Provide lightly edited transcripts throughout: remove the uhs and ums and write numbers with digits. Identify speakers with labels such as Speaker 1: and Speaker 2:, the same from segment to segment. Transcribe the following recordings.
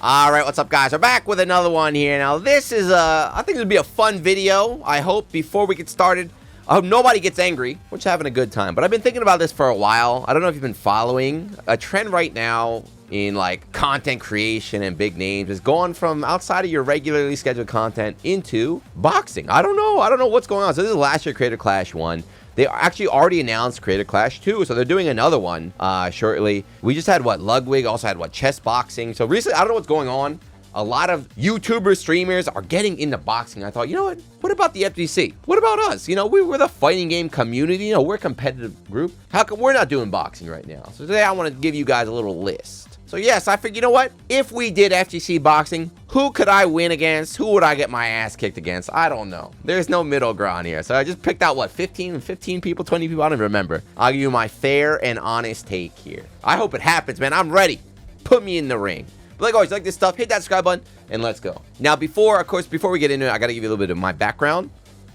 Speaker 1: All right, what's up, guys? We're back with another one here. Now, this is I think it'll be a fun video. I hope before we get started, I hope nobody gets angry. We're just having a good time. But I've been thinking about this for a while. I don't know if you've been following. A trend right now in like content creation and big names is going from outside of your regularly scheduled content into boxing. I don't know what's going on. So this is last year Creator Clash 1. They actually already announced Creator Clash 2, so they're doing another one shortly. We just had, Ludwig, also had, chess boxing. So recently, I don't know what's going on. A lot of YouTubers, streamers are getting into boxing. I thought, you know what about the FGC? What about us? You know, we're the fighting game community. You know, we're a competitive group. How come we're not doing boxing right now? So today, I want to give you guys a little list. So yes, I figured, you know what? If we did FGC boxing, who could I win against? Who would I get my ass kicked against? I don't know. There's no middle ground here. So I just picked out, 15 people, 20 people? I don't even remember. I'll give you my fair and honest take here. I hope it happens, man. I'm ready. Put me in the ring. But like always, like this stuff, hit that subscribe button, and let's go. Now, before we get into it, I got to give you a little bit of my background.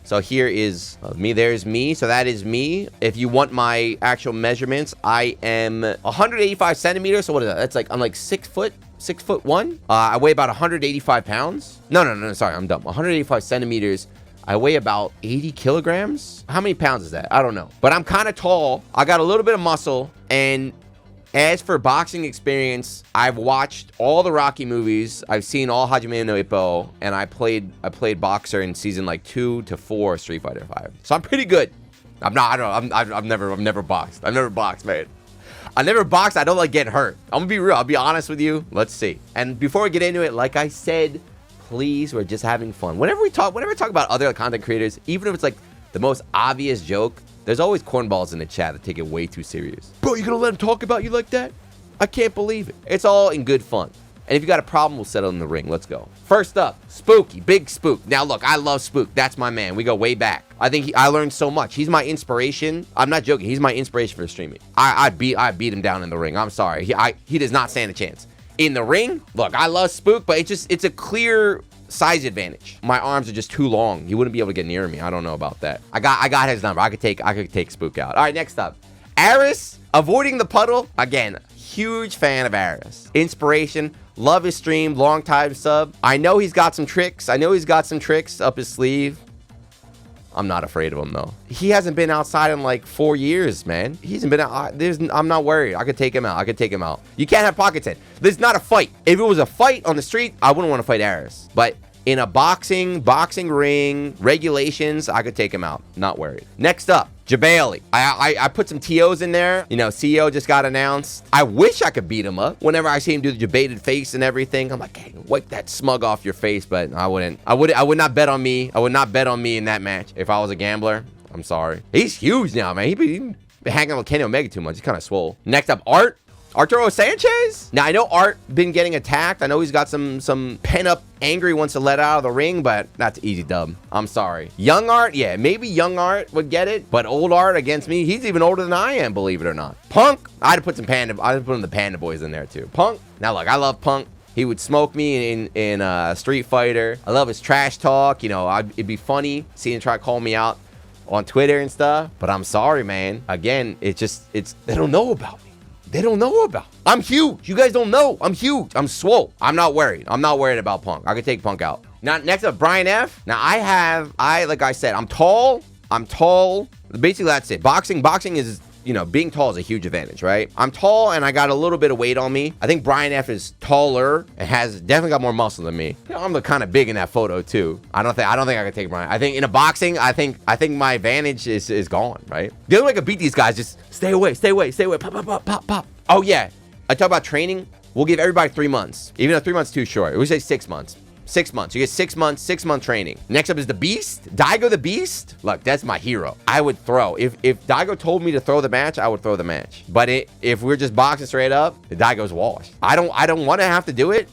Speaker 1: So here is me. There's me. So that is me. If you want my actual measurements, I am 185 centimeters. So what is that? That's like, I'm like 6 foot 1. I weigh about 185 pounds. No, sorry, I'm dumb. 185 centimeters. I weigh about 80 kilograms. How many pounds is that? I don't know. But I'm kind of tall. I got a little bit of muscle. And as for boxing experience, I've watched all the Rocky movies. I've seen all Hajime no Ippo, and I played boxer in season 2 to 4 Street Fighter 5. So I'm pretty good. I've never boxed. I've never boxed, man. I never boxed. I don't like getting hurt. I'm gonna be real. I'll be honest with you. Let's see. And before we get into it, like I said, please, we're just having fun. Whenever we talk about other content creators, even if it's like the most obvious joke, there's always cornballs in the chat that take it way too serious. Bro, you gonna let him talk about you like that? I can't believe it. It's all in good fun. And if you got a problem, we'll settle in the ring. Let's go. First up, Spooky, Big Spook. Now look, I love Spook. That's my man. We go way back. I think I learned so much. He's my inspiration. I'm not joking. He's my inspiration for streaming. I beat him down in the ring. I'm sorry. He does not stand a chance. In the ring, look, I love Spook, but it's a clear size advantage. My arms are just too long. He wouldn't be able to get near me. I don't know about that. I got his number. I could take Spook out. All right, next up, Aris, avoiding the puddle. Again, huge fan of Aris. Inspiration. Love his stream. Long time sub. I know he's got some tricks. Up his sleeve. I'm not afraid of him though. He hasn't been outside in 4 years, man. He hasn't been out. I'm not worried. I could take him out. You can't have pockets in. This is not a fight. If it was a fight on the street, I wouldn't want to fight Aris. But in a boxing ring, regulations, I could take him out. Not worried. Next up, Jabali. I put some TOs in there. You know, CEO just got announced. I wish I could beat him up. Whenever I see him do the debated face and everything, I'm like, hey, wipe that smug off your face. But I wouldn't. I would not bet on me. I would not bet on me in that match if I was a gambler. I'm sorry. He's huge now, man. He been hanging out with Kenny Omega too much. He's kind of swole. Next up, Art. Arturo Sanchez? Now, I know Art been getting attacked. I know he's got some pent-up anger he wants to let out of the ring, but that's easy dub. I'm sorry. Young Art? Yeah, maybe young Art would get it, but old Art against me, he's even older than I am, believe it or not. Punk? I'd put the Panda Boys in there, too. Punk? Now, look, I love Punk. He would smoke me in Street Fighter. I love his trash talk. You know, it'd be funny seeing him try to call me out on Twitter and stuff, but I'm sorry, man. Again, they don't know about me. They don't know about. I'm huge. You guys don't know. I'm huge. I'm swole. I'm not worried. I'm not worried about Punk. I could take Punk out. Now, next up, Brian F. Now, like I said, I'm tall. Basically, that's it. Boxing is, being tall is a huge advantage, right? I'm tall and I got a little bit of weight on me. I think Brian F is taller and has definitely got more muscle than me. I'm kind of big in that photo too. I don't think I could take Brian. I think in a boxing, I think my advantage is gone, right? The only way I could beat these guys is stay away. Pop. Oh yeah. I talk about training. We'll give everybody 3 months. Even though 3 months too short. We say 6 months. 6 months. You get 6 months, 6-month training. Next up is the Beast. Diago the Beast. Look, that's my hero. I would throw. If Diago told me to throw the match, I would throw the match. But if we're just boxing straight up, the Daigo's washed. I don't want to have to do it,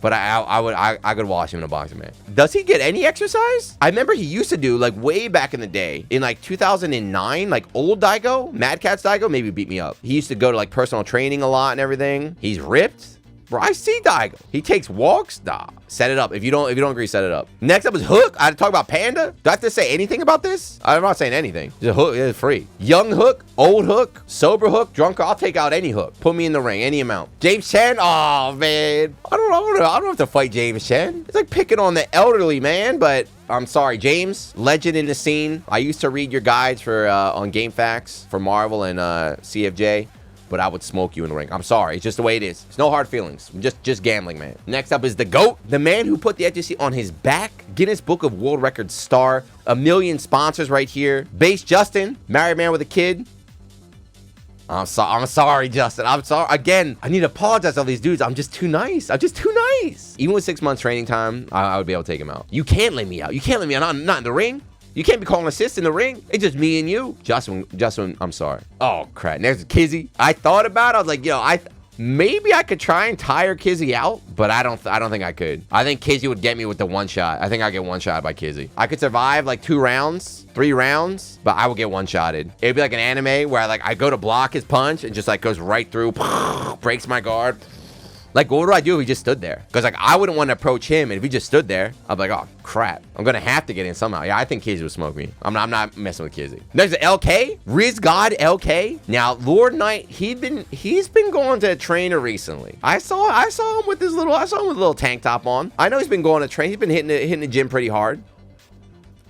Speaker 1: but I could wash him in a boxing match. Does he get any exercise? I remember he used to do way back in the day, in 2009, old Daigo, Mad Catz Daigo, maybe beat me up. He used to go to personal training a lot and everything. He's ripped. Bro, I see Diago. He takes walks. Nah, set it up. If you don't agree, set it up. Next up is Hook. I had to talk about Panda. Do I have to say anything about this? I'm not saying anything. Just Hook is free. Young Hook, old Hook, sober Hook, drunk. I'll take out any Hook. Put me in the ring, any amount. James Chen. Oh man, I don't have to fight James Chen. It's like picking on the elderly, man. But I'm sorry, James, legend in the scene. I used to read your guides for on Game Facts for Marvel and CFJ. But I would smoke you in the ring. I'm sorry. It's just the way it is. It's no hard feelings. Just gambling, man. Next up is the GOAT. The man who put the FGC on his back. Guinness Book of World Records star. 1 million sponsors right here. Base Justin. Married man with a kid. I'm sorry, Justin. I'm sorry. Again, I need to apologize to all these dudes. I'm just too nice. Even with 6 months training time, I would be able to take him out. You can't let me out. You can't let me out. Not in the ring. You can't be calling assists in the ring. It's just me and you. Justin, I'm sorry. Oh, crap. Next is Kizzy. I thought about it. I was like, maybe I could try and tire Kizzy out, but I don't think I could. I think Kizzy would get me with the one shot. I think I get one shot by Kizzy. I could survive like 2 rounds, 3 rounds, but I would get one shotted. It'd be like an anime where I go to block his punch and just like goes right through, breaks my guard. Like, what would I do if he just stood there? Because, like, I wouldn't want to approach him. And if he just stood there, I'd be like, oh, crap. I'm going to have to get in somehow. Yeah, I think Kizzy would smoke me. I'm not messing with Kizzy. Next is LK. Riz God LK. Now, Lord Knight, he's been going to a trainer recently. I saw him with his little tank top on. I know he's been going to train. He's been hitting the gym pretty hard.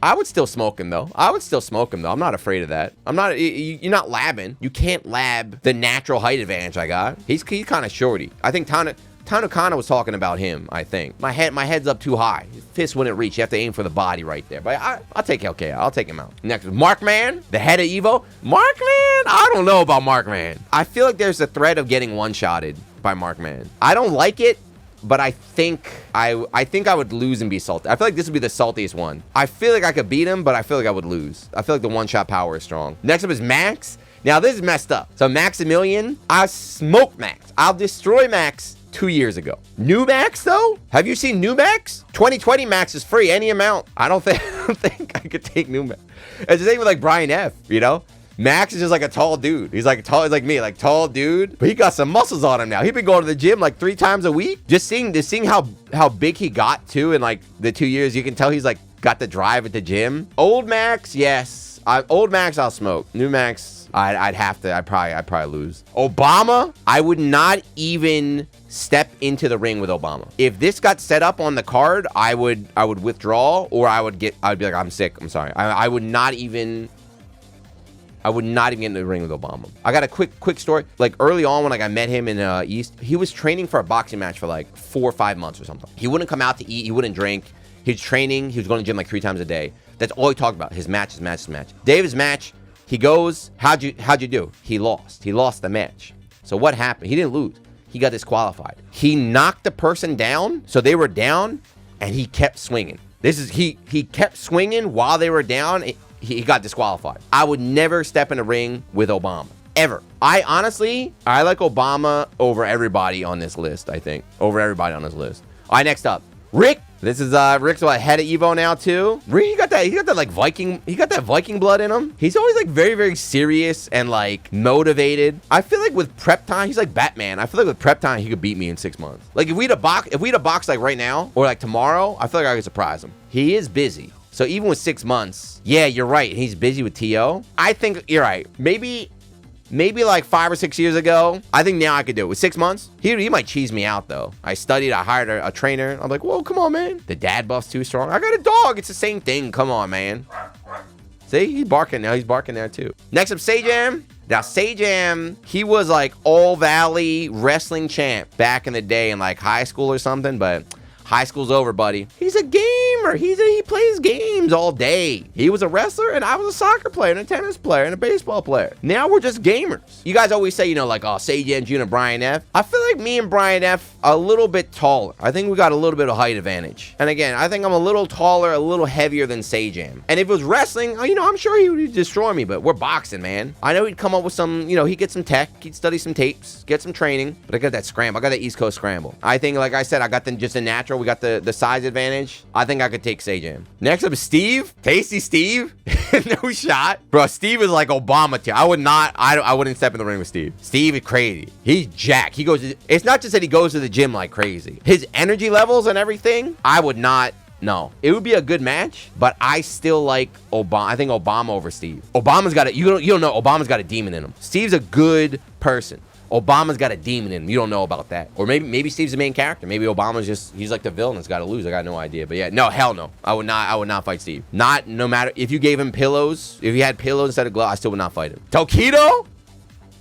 Speaker 1: I would still smoke him, though. I'm not afraid of that. You're not labbing. You can't lab the natural height advantage I got. He's kind of shorty. I think Tanukana was talking about him, I think. My head's up too high. His fist wouldn't reach. You have to aim for the body right there. But I'll take LK. I'll take him out. Next is Markman, the head of Evo. Markman? I don't know about Markman. I feel like there's a threat of getting one-shotted by Markman. I don't like it. But I think I would lose and be salty. I feel like this would be the saltiest one. I feel like I could beat him, but I feel like I would lose. I feel like the one-shot power is strong. Next up is Max. Now, this is messed up. So, Maximilian, I smoked Max. I'll destroy Max 2 years ago. New Max, though? Have you seen New Max? 2020 Max is free, any amount. I don't think I could take New Max. It's the same with, like, Brian F., you know? Max is just like a tall dude. He's like like me, like tall dude. But he got some muscles on him now. He's been going to the gym like 3 times a week. Just seeing how big he got too in like the 2 years. You can tell he's like got the drive at the gym. Old Max, yes. Old Max, I'll smoke. New Max, I'd probably lose. Obama, I would not even step into the ring with Obama. If this got set up on the card, I would withdraw, or I'd be like, I'm sick. I'm sorry. I would not even get in the ring with Obama. I got a quick story. Like early on when I met him in East, he was training for a boxing match for like 4 or 5 months or something. He wouldn't come out to eat. He wouldn't drink. He was training. He was going to the gym like 3 times a day. That's all he talked about. His match. Day of his match, he goes, how'd you do? He lost. He lost the match. So what happened? He didn't lose. He got disqualified. He knocked the person down. So they were down and he kept swinging. He kept swinging while they were down. He got disqualified. I would never step in a ring with Obama. Ever. I like Obama over everybody on this list, I think. Over everybody on this list. All right, next up. Rick. This is Rick's head of Evo now too. Rick, he got that like Viking blood in him. He's always like very, very serious and like motivated. I feel like with prep time, he's like Batman. I feel like with prep time, he could beat me in 6 months. Like if we'd have boxed like right now or like tomorrow, I feel like I could surprise him. He is busy. So even with 6 months, yeah, you're right. He's busy with TO. I think you're right. Maybe like 5 or 6 years ago, I think now I could do it. With 6 months, he might cheese me out, though. I studied. I hired a trainer. I'm like, whoa, come on, man. The dad buff's too strong. I got a dog. It's the same thing. Come on, man. See, he's barking now. He's barking there, too. Next up, Sajam. Now, Sajam, he was like All Valley wrestling champ back in the day in like high school or something, but high school's over, buddy. He's a gamer. He plays games all day. He was a wrestler, and I was a soccer player, and a tennis player, and a baseball player. Now we're just gamers. You guys always say, like, oh, Sajam Jr. and Brian F. I feel like me and Brian F. a little bit taller. I think we got a little bit of height advantage. And again, I think I'm a little taller, a little heavier than Sajam. And if it was wrestling, I'm sure he would destroy me, but we're boxing, man. I know he'd come up with some, he'd get some tech, he'd study some tapes, get some training, but I got that scramble. I got that East Coast scramble. I think, like I said, I got just a natural. We got the size advantage. I think I could take Sajam. Next up is Steve. Tasty Steve. No shot. Bro, Steve is like Obama tier. I wouldn't step in the ring with Steve. Steve is crazy. He's jacked. It's not just that he goes to the gym like crazy. His energy levels and everything, I would not. No, it would be a good match, but I still like Obama. I think Obama over Steve. Obama's got you don't know. Obama's got a demon in him. Steve's a good person. Obama's got a demon in him. You don't know about that. Or maybe Steve's the main character. Maybe Obama's he's like the villain that's got to lose. I got no idea. But yeah, no, hell no. I would not fight Steve. No matter if you gave him pillows, if he had pillows instead of gloves, I still would not fight him. Tokido?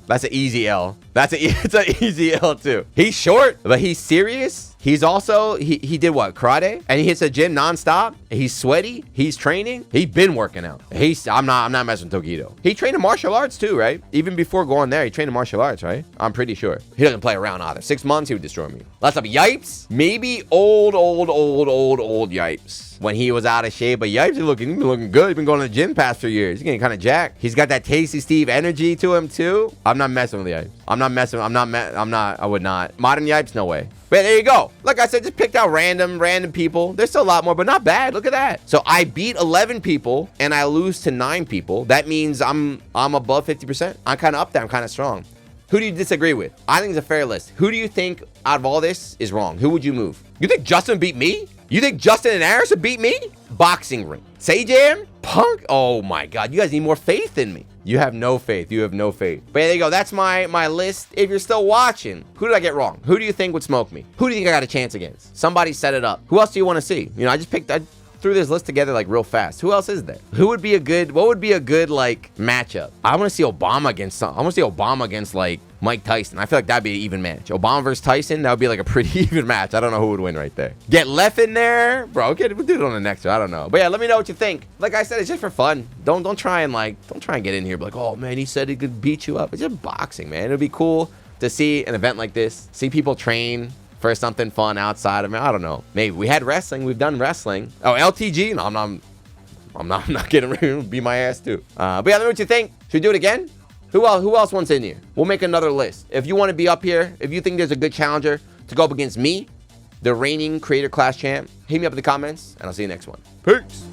Speaker 1: That's an easy L. It's an easy L too. He's short, but he's serious. He's also, he did what? Karate? And he hits the gym nonstop. He's sweaty. He's training. He's been working out. I'm not messing with Tokido. He trained in martial arts too, right? Even before going there, he trained in martial arts, right? I'm pretty sure. He doesn't play around either. 6 months, he would destroy me. Last up, Yipes. Maybe old Yipes. When he was out of shape, but Yipes is looking good. He's been going to the gym past few years. He's getting kind of jacked. He's got that Tasty Steve energy to him too. I'm not messing with Yipes. I would not. Modern Yipes, no way. But there you go. Like I said, just picked out random people. There's still a lot more, but not bad. Look at that. So I beat 11 people and I lose to 9 people. That means I'm above 50%. I'm kind of up there. I'm kind of strong. Who do you disagree with? I think it's a fair list. Who do you think out of all this is wrong? Who would you move? You think Justin beat me? You think Justin and Aris would beat me? Boxing ring. Sajam? Punk? Oh my God. You guys need more faith in me. You have no faith. You have no faith. But there you go. That's my list. If you're still watching, who did I get wrong? Who do you think would smoke me? Who do you think I got a chance against? Somebody set it up. Who else do you want to see? You know, I threw this list together like real fast. Who else is there? What would be a good like matchup? I want to see Obama against like Mike Tyson. I feel like that'd be an even match. Obama versus Tyson, that would be like a pretty even match. I don't know who would win right there. Get Left in there, bro. Okay, we'll do it on the next one. I don't know, but yeah, let me know what you think. Like I said, it's just for fun. Don't try and get in here like, oh man, he said he could beat you up. It's just boxing, man. It'd be cool to see an event like this, see people train for something fun outside of me. I don't know. Maybe we had wrestling. We've done wrestling. Oh, LTG. No, I'm not getting ready to beat my ass too. But yeah, let me know what you think. Should we do it again? Who else wants in here? We'll make another list. If you want to be up here, if you think there's a good challenger to go up against me, the reigning creator class champ, hit me up in the comments, and I'll see you next one. Peace.